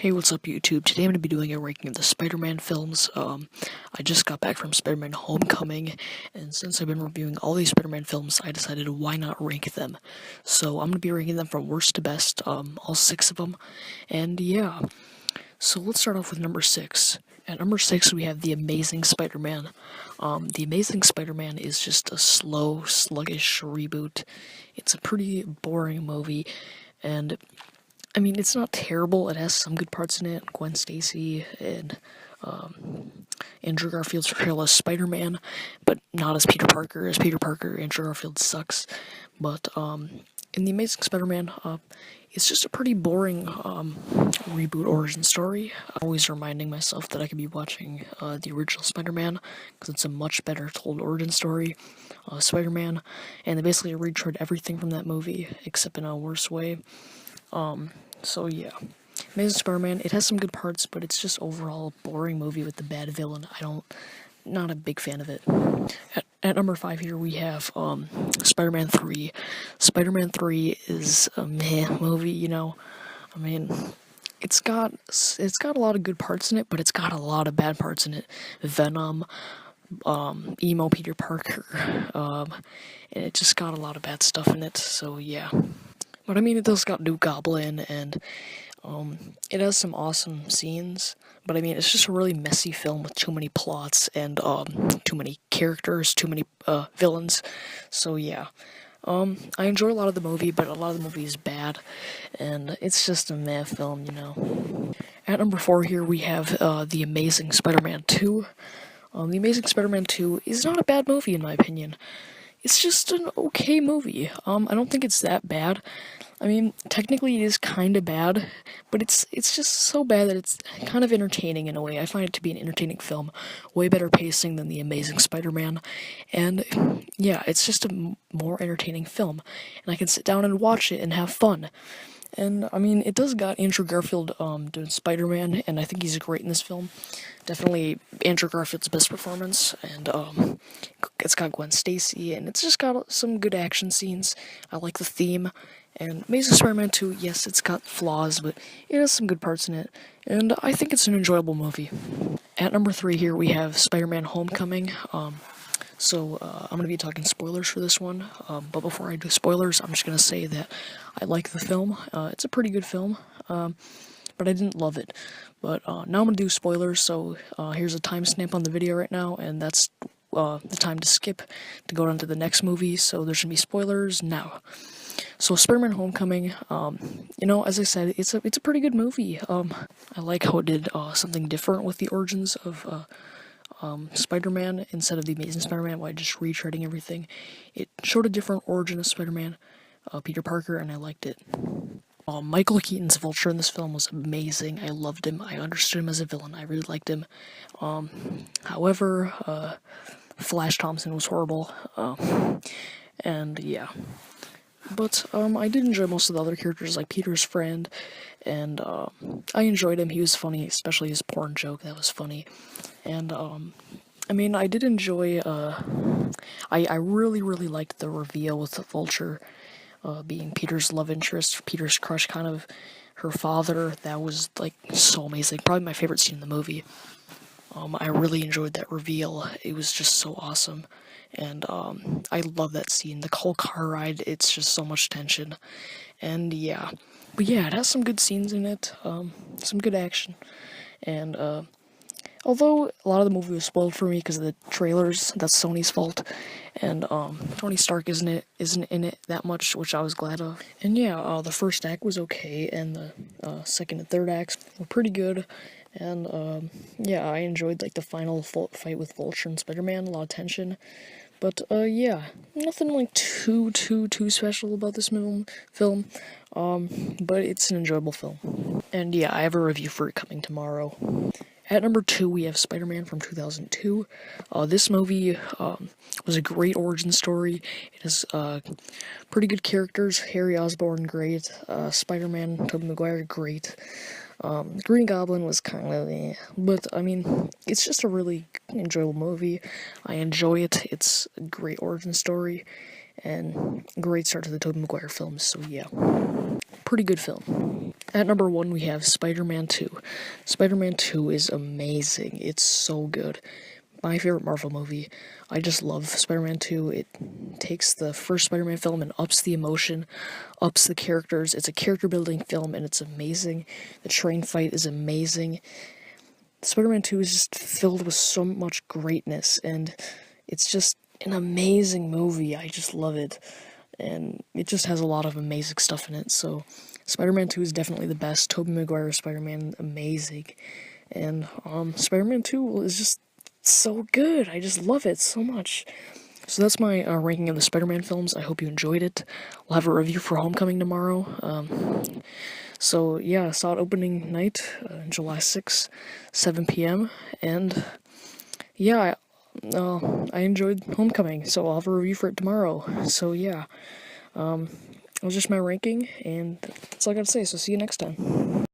Hey, what's up YouTube? Today I'm going to be doing a ranking of the Spider-Man films. I just got back from SpiderMan Homecoming, and since I've been reviewing all these Spider-Man films, I decided why not rank them. So I'm going to be ranking them from worst to best, all 6 of them, and yeah. So let's start off with number 6. At number 6 we have The Amazing Spider-Man. The Amazing Spider-Man is just a slow, sluggish reboot. It's a pretty boring movie, and I mean, it's not terrible. It has some good parts in it. Gwen Stacy and Andrew Garfield's portrayal as Spider-Man, but not as Peter Parker. As Peter Parker, Andrew Garfield sucks. But in The Amazing Spider-Man, it's just a pretty boring reboot origin story. I'm always reminding myself that I could be watching the original Spider-Man, because it's a much better told origin story. Spider-Man, and they basically retread everything from that movie, except in a worse way. So yeah, Amazing Spider-Man, it has some good parts, but it's just overall a boring movie with the bad villain. Not a big fan of it. At number 5 here we have, Spider-Man 3. Spider-Man 3 is a meh movie, you know. I mean, it's got a lot of good parts in it, but it's got a lot of bad parts in it. Venom, emo Peter Parker, and it just got a lot of bad stuff in it, so yeah. But I mean, it does got New Goblin, and it has some awesome scenes, but I mean, it's just a really messy film with too many plots and too many characters, too many villains, so yeah. I enjoy a lot of the movie, but a lot of the movie is bad, and it's just a meh film, you know. At number 4 here we have The Amazing Spider-Man 2. The Amazing Spider-Man 2 is not a bad movie in my opinion. It's just an okay movie. I don't think it's that bad. I mean, technically it is kind of bad, but it's just so bad that it's kind of entertaining in a way. I find it to be an entertaining film, way better pacing than The Amazing Spider-Man, and yeah, it's just a more entertaining film, and I can sit down and watch it and have fun. And I mean, it does got Andrew Garfield doing Spider-Man, and I think he's great in this film. Definitely Andrew Garfield's best performance, and it's got Gwen Stacy, and it's just got some good action scenes. I like the theme, and Amazing Spider-Man 2, yes, it's got flaws, but it has some good parts in it, and I think it's an enjoyable movie. At number 3 here we have SpiderMan Homecoming. So I'm going to be talking spoilers for this one, but before I do spoilers, I'm just going to say that I like the film. It's a pretty good film, but I didn't love it. But now I'm going to do spoilers, so here's a timestamp on the video right now, and that's the time to skip to go on to the next movie, so there's going to be spoilers now. So Spider-Man Homecoming, you know, as I said, it's a pretty good movie. I like how it did something different with the origins of Spider-Man instead of The Amazing Spider-Man, by just retreading everything. It showed a different origin of Spider-Man, Peter Parker, and I liked it. Michael Keaton's Vulture in this film was amazing. I loved him. I understood him as a villain. I really liked him. However, Flash Thompson was horrible. And yeah. But I did enjoy most of the other characters, like Peter's friend, and I enjoyed him. He was funny, especially his porn joke. That was funny. And I mean, I did enjoy. I really liked the reveal with the Vulture being Peter's love interest, Peter's crush, kind of her father. That was like so amazing. Probably my favorite scene in the movie. I really enjoyed that reveal. It was just so awesome. And I love that scene. The whole car ride, it's just so much tension. And yeah. But yeah, it has some good scenes in it, some good action. And although a lot of the movie was spoiled for me because of the trailers, that's Sony's fault. And Tony Stark isn't in it that much, which I was glad of. And yeah, the first act was okay, and the second and third acts were pretty good. And yeah, I enjoyed like the final fight with Vulture and Spider-Man, a lot of tension. But yeah, nothing like too special about this film. But it's an enjoyable film. And yeah, I have a review for it coming tomorrow. At number 2, we have Spider-Man from 2002. This movie was a great origin story. It has pretty good characters. Harry Osborn, great. Spider-Man, Tobey Maguire, great. Green Goblin was kind of but I mean, it's just a really enjoyable movie. I enjoy it. It's a great origin story, and great start to the Tobey Maguire films, so yeah. Pretty good film. At number 1, we have Spider-Man 2. Spider-Man 2 is amazing. It's so good. My favorite Marvel movie. I just love Spider-Man 2. It takes the first Spider-Man film and ups the emotion, ups the characters. It's a character-building film, and it's amazing. The train fight is amazing. Spider-Man 2 is just filled with so much greatness, and it's just an amazing movie. I just love it, and it just has a lot of amazing stuff in it, so Spider-Man 2 is definitely the best. Tobey Maguire's Spider-Man, amazing, and Spider-Man 2 is just so good. I just love it so much. So that's my ranking of the Spider-Man films. I hope you enjoyed it. We'll have a review for Homecoming tomorrow. So yeah, saw it opening night, July 6th, 7 p.m. And yeah, I enjoyed Homecoming, so I'll have a review for it tomorrow. So yeah, it was just my ranking, and that's all I gotta say. So see you next time.